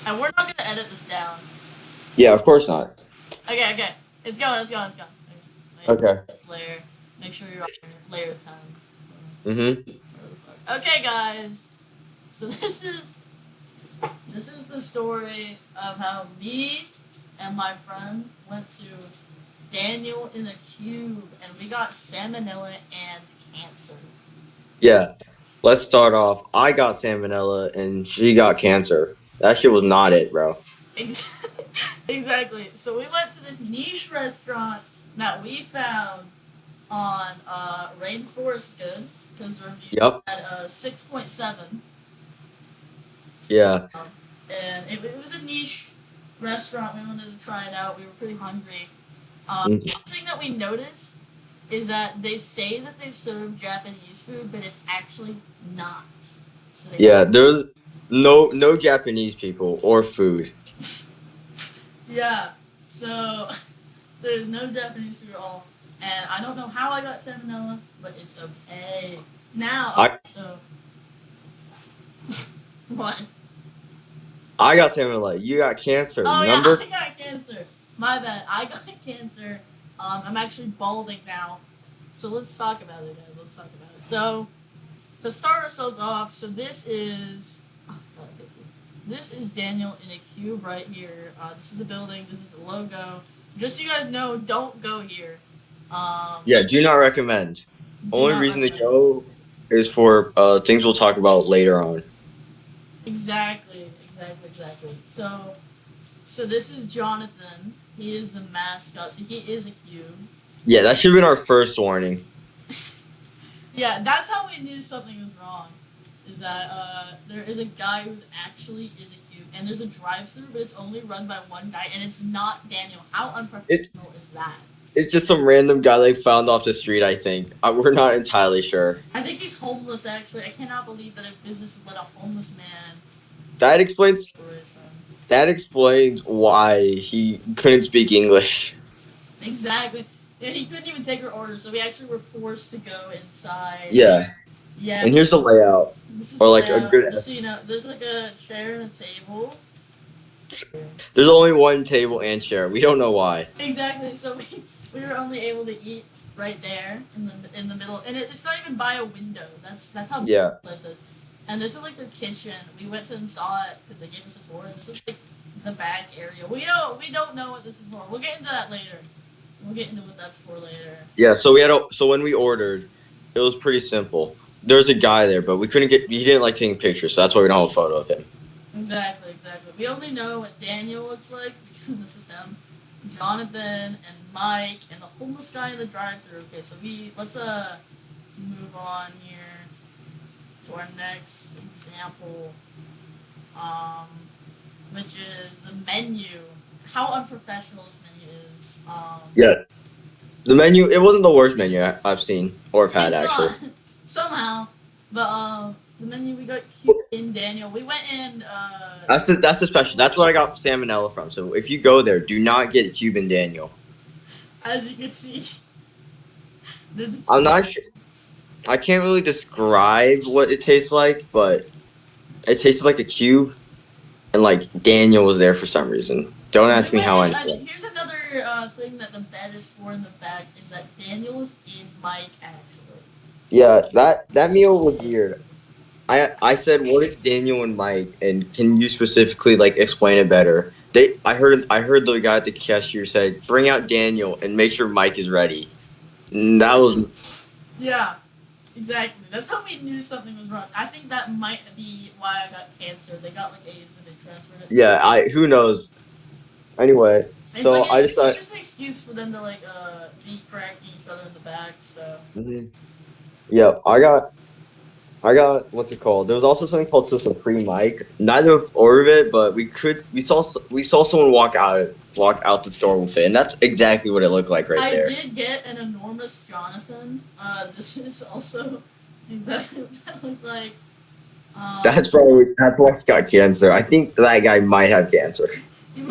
And we're not gonna edit this down. Yeah, of course not. Okay, okay. It's going, it's going, it's going. Okay. Okay. Let's layer. Make sure you're on layer 10. Mm-hmm. Okay, guys. So this is the story of how me and my friend went to Daniel in a cube and we got salmonella and cancer. Yeah. Let's start off. I got salmonella and she got cancer. That shit was not it, bro. Exactly. So we went to this niche restaurant that we found on Rainforest Good because review Yep. at 6.7. Yeah. And it was a niche restaurant. We wanted to try it out. We were pretty hungry. Mhm. One thing that we noticed is that they say that they serve Japanese food, but it's actually not. So they Yeah. There's no Japanese people or food. yeah. So there's no Japanese food at all, and I don't know how I got salmonella, but it's okay. Now, okay, I so what? I got salmonella. You got cancer. Oh yeah, Remember? I got cancer. My bad. I got cancer. I'm actually balding now. So let's talk about it, guys. Let's talk about it. So to start ourselves off, so this is oh, God, I can't see. This is Daniel in a cube right here. This is the building. This is the logo. Just so you guys know, don't go here. Um, Yeah. Do not recommend. do Only not reason to recommend. go is for things we'll talk about later on. Exactly, exactly, exactly. So this is Jonathan. He is the mascot. So he is a cube. Yeah, that should have been our first warning. Yeah, that's how we knew something was wrong. Is that there is a guy who's actually is a cube, and there's a drive-through, but it's only run by one guy, and it's not Daniel. How It unprofessional is that? it's just some random guy they found off the street. I think we're not entirely sure. I think he's homeless. Actually, I cannot believe that a business would let a homeless man That explains operation. that explains why he couldn't speak English. Exactly. Yeah, he couldn't even take her order, so we actually were forced to go inside. Yeah, Yeah, and here's the layout, this is or the like a layout. good. Just so you know, there's like a chair and a table. There's only one table and chair. We don't know why. Exactly. So we were only able to eat right there in the middle, and it's not even by a window. That's how big Yeah, the place is. And this is like their kitchen. We went to and saw it because they gave us a tour. And this is like the back area. We don't know what this is for. We'll get into that later. We'll get into what that's for later. yeah. So when we ordered, it was pretty simple. There's a guy there, but we couldn't get. He didn't like taking pictures, so that's why we don't have a photo of him. Exactly, exactly. We only know what Daniel looks like because this is him. Jonathan and Mike and the homeless guy in the drive-thru. Okay, so let's move on here to our next example, um, which is the menu. How unprofessional this menu is. Yeah, the menu. It wasn't the worst menu I've seen or have had It's actually. not somehow, but the menu we got cute in Daniel. We went in. That's the special. That's what I got salmonella from. So if you go there, do not get Cuban Daniel. As you can see, there's a I'm cute. not sure. I can't really describe what it tastes like, but it tasted like a cube, and like Daniel was there for some reason. Don't We ask me went how I in. know. Here's another thing that the bed is for in the back is that Daniel is in Mike actually. Yeah, that meal was weird. I said, what is Daniel and Mike, and can you specifically like explain it better? I heard the guy at the cashier said, bring out Daniel and make sure Mike is ready. And that was Yeah, exactly. That's how we knew something was wrong. I think that might be why I got cancer. They got like AIDS and they transferred it. yeah. I who knows. Anyway, It's like so I it's decided. just an excuse for them to like be cracking each other in the back. So Mhm. Yeah, I got what's it called? There was also something called Social Free Mike. Neither of ordered it, but we saw someone walk out the store with it, and that's exactly what it looked like right I there. did get an enormous Jonathan. This is also exactly what that looked like. That's why he got cancer. I think that guy might have cancer. He,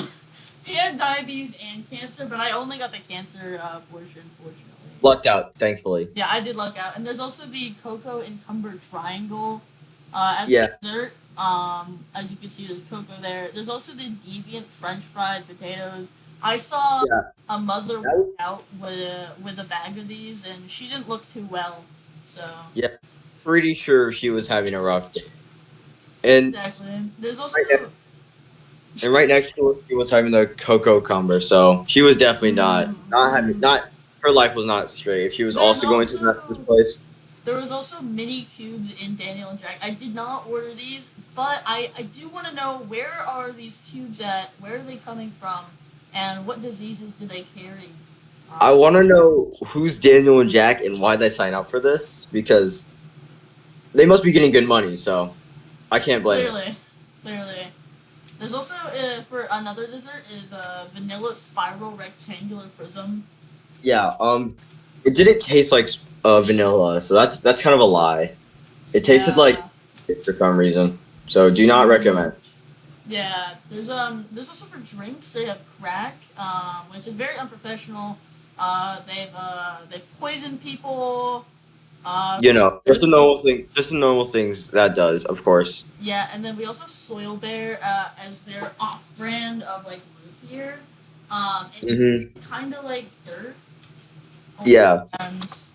he had diabetes and cancer, but I only got the cancer portion, fortunately. Lucked out, thankfully. Yeah, I did luck out. And there's also the cocoa encumbered triangle as Yeah, dessert. As you can see, there's cocoa there. There's also the deviant French fried potatoes. I saw Yeah, a mother walk that was, out with a bag of these, and she didn't look too well. So yeah, pretty sure she was having a rough day. And exactly. There's also right next, and right next to her, she was having the cocoa cumber. So she was definitely not having mm, not her life was not straight. If she was there's also going to this also place, there was also mini cubes in Daniel and Jack. I did not order these, but I do want to know, where are these cubes at? Where are they coming from? And what diseases do they carry? I Um, want to know who's Daniel and Jack and why they sign up for this because they must be getting good money. So I can't blame them. clearly, clearly. There's also for another dessert is a vanilla spiral rectangular prism. Yeah. It didn't taste like vanilla, so that's kind of a lie. It tasted like Yeah. for some reason. So do not Mm, recommend. yeah. There's also for drinks they have crack, which is very unprofessional. They've poisoned people. You know, just There's the normal thing. Just the normal things that does, of course. Yeah, and then we also Soil Bear as their off-brand of like root beer. It's Hmm. kind of like dirt. Only Yeah, hands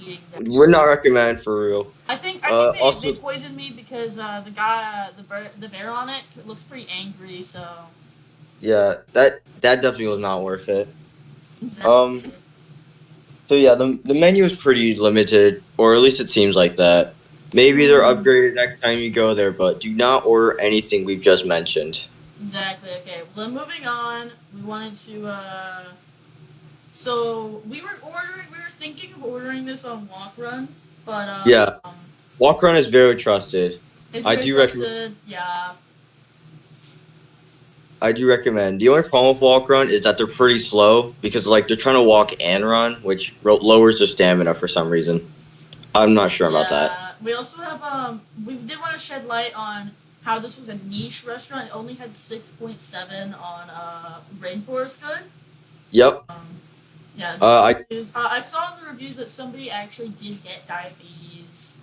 eating dirt. would not recommend for real. I think they Also, poisoned me because the guy the bear on it looks pretty angry. So yeah, that definitely was not worth it. exactly. Um, so yeah, the menu is pretty limited, or at least it seems like that. Maybe they're Mm, upgraded next time you go there, but do not order anything we've just mentioned. exactly. Okay. Well, then moving on, we wanted to. So we were thinking of ordering this on Walk Run, but Yeah, Walk Run is very trusted. it's I very do recommend. trusted. Yeah. I do recommend. The only problem with walk run is that they're pretty slow because like they're trying to walk and run, which lowers their stamina for some reason. I'm not sure about that. Yeah, we also have we did want to shed light on how this was a niche restaurant. It only had 6.7 on Rainforest Good. Yep. Um, yeah, I reviews. I saw in the reviews that somebody actually did get diabetes.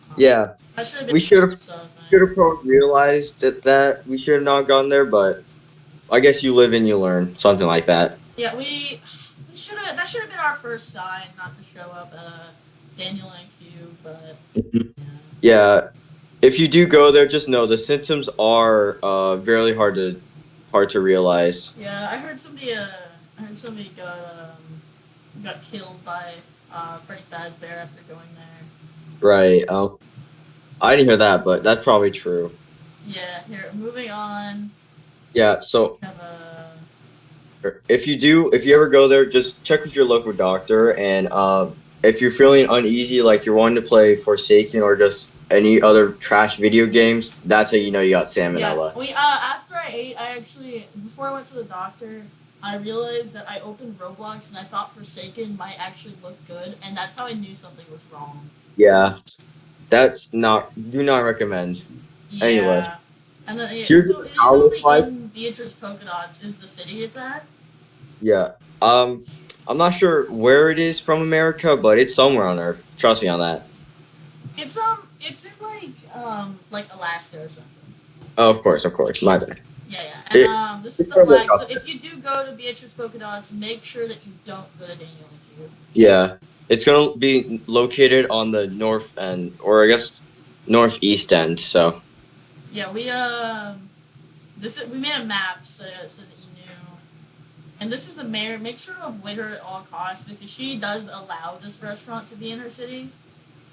Um, yeah. that should have been We so thing. should have probably realized that we should have not gone there, but I guess you live and you learn, something like that. Yeah, we should have. That should have been our first sign not to show up at a Daniel and Q. But Mhm. yeah, Yeah. If you do go there, just know the symptoms are very hard to realize. yeah. I heard somebody got killed by Freddy Fazbear after going there. Right. I didn't hear that, but that's probably true. Yeah, here, moving on. Yeah. So Have a. if you ever go there, just check with your local doctor, and if you're feeling uneasy, like you're wanting to play Forsaken or just any other trash video games, that's how you know you got Yeah, salmonella. after I ate, I actually, before I went to the doctor, I realized that I opened Roblox and I thought Forsaken might actually look good, and that's how I knew something was wrong. Yeah, that's not do not recommend. Anyway, Yeah. And then, yeah, here's so what it the is town looks only like. in Beatrice Polka Dots, is the city it's at. Yeah. I'm not sure where it is from America, but it's somewhere on Earth. Trust me on that. It's in like Alaska or something. Oh, of course. My bad. Yeah, yeah. And It, this is it's the probably flag. So up there. if you do go to Beatrice Polka Dots, make sure that you don't go to Daniel and Q. Yeah, it's gonna be located on the north end, or I guess northeast end. So Yeah, we made a map so that you knew. And this is the mayor. Make sure to avoid her at all costs because she does allow this restaurant to be in her city.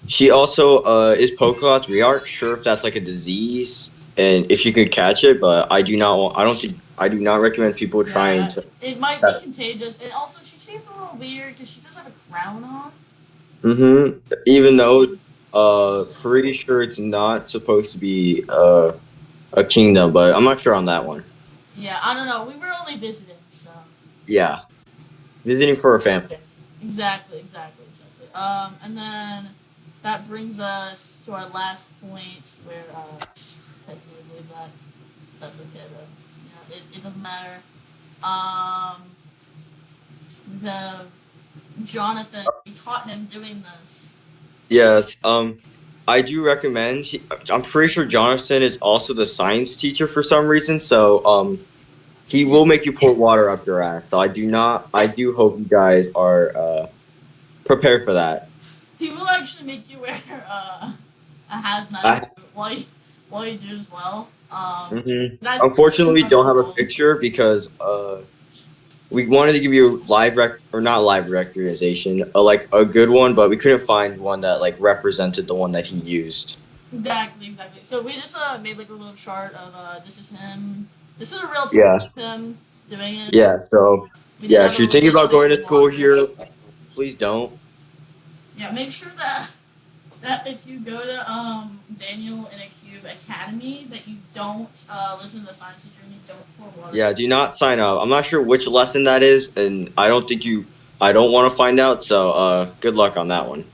she also is polka dots. We aren't sure if that's like a disease and if you could catch it, but I do not want. I don't think I do not recommend people trying Yeah, to. it might be contagious. And also, she seems a little weird because she does have a crown on. Mm-hmm. Even though pretty sure it's not supposed to be a kingdom, but I'm not sure on that one. Yeah, I don't know. We were only visiting, so. Yeah, visiting for a family. Exactly, exactly, exactly. And then that brings us to our last point where, technically believe that. That's okay, though. It doesn't matter. Um, the Jonathan, we caught him doing this. Yes. I do recommend. I'm pretty sure Jonathan is also the science teacher for some reason, so he will make you pour water up your ass. So I do not. I do hope you guys are prepared for that. He will actually make you wear a hazmat I, suit while you do as well. That's Unfortunately, we part of don't the have a rule. picture because we wanted to give you live or not live recognition, like a good one, but we couldn't find one that like represented the one that he used. Exactly. So we just made like a little chart of this is him. This is a real picture Yeah, of him doing it. yeah. So We did yeah, have if a you're little thinking bit of about going to school water. here, please don't. Yeah, make sure that if you go to Daniel in a Cube Academy that you don't listen to the science teacher and you don't pour water. Yeah, do not sign up. I'm not sure which lesson that is, and I don't think you. I don't want to find out. So good luck on that one.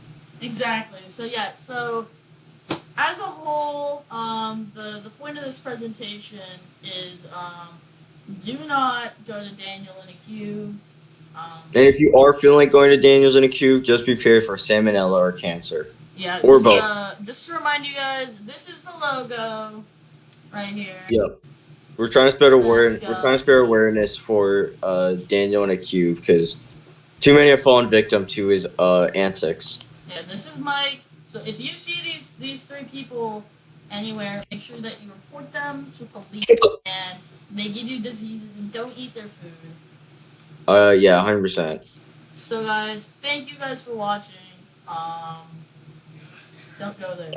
Exactly. So yeah. So as a whole, the point of this presentation is do not go to Daniel in a cube. And if you are feeling like going to Daniel's in a cube, just prepare for salmonella or cancer, Yeah, or both. just to remind you guys, this is the logo right here. Yep. We're trying to spread awareness. We're trying Mascot. to spread awareness for Daniel in a cube because too many have fallen victim to his antics. Yeah, this is Mike. So if you see these three people anywhere, make sure that you report them to police and they give you diseases and don't eat their food. Yeah, 100%. So guys, thank you guys for watching. Don't go there.